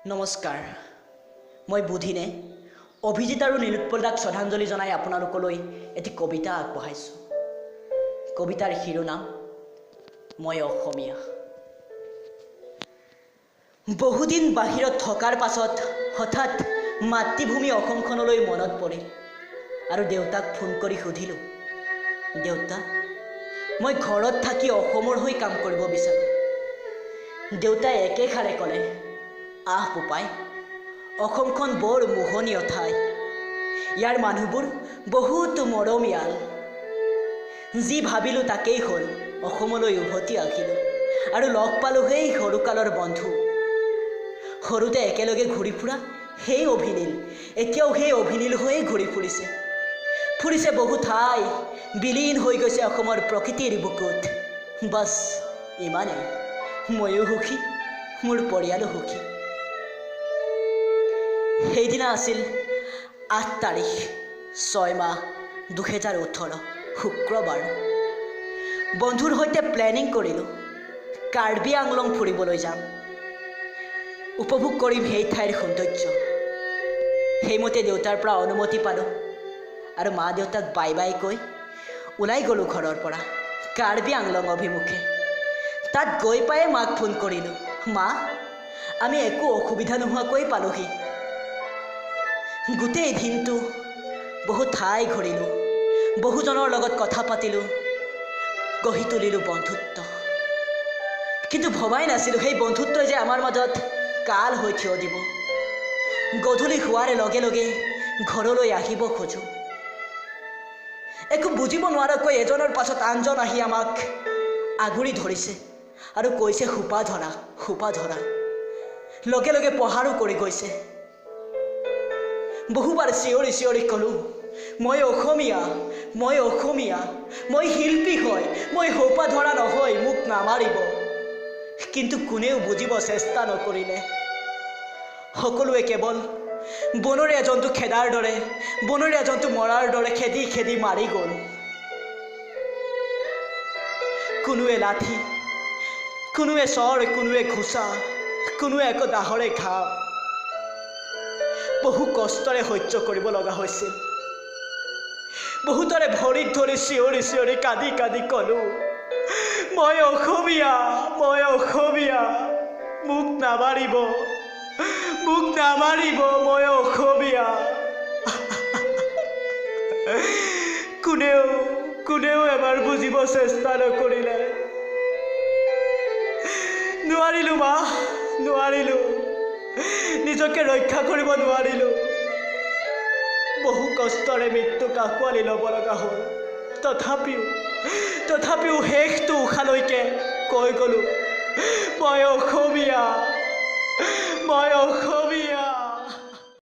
নমস্কাৰ মই বুধিনে অভিজিত আৰু নীলোৎপলদাক শ্ৰদ্ধাঞ্জলি জনাই আপোনালোকলৈ এটি কবিতা আগবঢ়াইছোঁ। কবিতাৰ শিৰোনাম মই অসমীয়া। বহুদিন বাহিৰত থকাৰ পাছত হঠাৎ মাতৃভূমি অসমখনলৈ মনত পৰিল আৰু দেউতাক ফোন কৰি সুধিলোঁ, দেউতা, মই ঘৰত থাকি অসমৰ হৈ কাম কৰিব বিচাৰোঁ। দেউতাই একেষাৰে ক'লে, আহ বোপাই, অসমখন বৰ মোহনীয় ঠাই। ইয়াৰ মানুহবোৰ বহুত মৰমীয়াল। যি ভাবিলোঁ তাকেই হ'ল, অসমলৈ উভতি আহিলোঁ আৰু লগ পালোঁ সেই সৰুকালৰ বন্ধু। সৰুতে একেলগে ঘূৰি ফুৰা সেই অভিনীল এতিয়াও সেই অভিনীল হৈয়ে ঘূৰি ফুৰিছে বহু ঠাই, বিলীন হৈ গৈছে অসমৰ প্ৰকৃতিৰ বুকুত। বাছ ইমানেই। ময়ো সুখী, মোৰ পৰিয়ালো সুখী। সেইদিনা আছিল ৮ তাৰিখ ৬ মাহ ২০১৮ শুক্ৰবাৰ। বন্ধুৰ সৈতে প্লেনিং কৰিলোঁ, কাৰ্বি আংলং ফুৰিবলৈ যাম। উপভোগ কৰিম সেই ঠাইৰ সৌন্দৰ্য। সেইমতে দেউতাৰ পৰা অনুমতি পালোঁ আৰু মা দেউতাক বাই বাই কৈ ওলাই গ'লোঁ ঘৰৰ পৰা কাৰ্বি আংলং অভিমুখে। তাত গৈ পায়ে মাক ফোন কৰিলোঁ, মা, আমি একো অসুবিধা নোহোৱাকৈ পালোহি। গোটেই দিনটো বহু ঠাই ঘূৰিলোঁ, বহুজনৰ লগত কথা পাতিলোঁ, গঢ়ি তুলিলোঁ বন্ধুত্ব। কিন্তু ভবাই নাছিলোঁ সেই বন্ধুত্বই যে আমাৰ মাজত কাল হৈ থিয় দিব। গধূলি হোৱাৰ লগে লগে ঘৰলৈ আহিব খোজোঁ। একো বুজিব নোৱাৰাকৈ এজনৰ পাছত আনজন আহি আমাক আগুৰি ধৰিছে আৰু কৈছে সোপা ধৰা, সোপা ধৰা। লগে লগে পহাৰো কৰি গৈছে। বহুবাৰ চিঞৰি চিঞৰি ক'লোঁ, মই অসমীয়া, মই অসমীয়া, মই শিল্পী হয়, মই সোপা ধৰা নহয়, মোক নামাৰিব। কিন্তু কোনেও বুজিব চেষ্টা নকৰিলে। সকলোৱে কেৱল বনৰীয়া জন্তু খেদাৰ দৰে, বনৰীয়া জন্তু মৰাৰ দৰে খেদি খেদি মাৰি গ'ল। কোনোৱে লাঠি, কোনোৱে চৰ, কোনোৱে ঘোচা, কোনোৱে আকৌ দাহৰে ঘাম। বহু কষ্টৰে সহ্য কৰিব লগা হৈছিল। বহুতৰে ভৰিত ধৰি চিঞৰি চিঞৰি কাঁদি কাঁদি ক'লোঁ, মই অসমীয়া, মই অসমীয়া, মোক নামাৰিব, মোক নামাৰিব, মই অসমীয়া। কোনেও এবাৰ বুজিব চেষ্টা নকৰিলে। নোৱাৰিলোঁ মা, নোৱাৰিলোঁ, নিজকে ৰক্ষা কৰিব নোৱাৰিলোঁ। বহু কষ্টৰে মৃত্যুক আঁকোৱালি ল'ব লগা হ'ল। তথাপিও শেষটো উশালৈকে কৈ গ'লোঁ, মই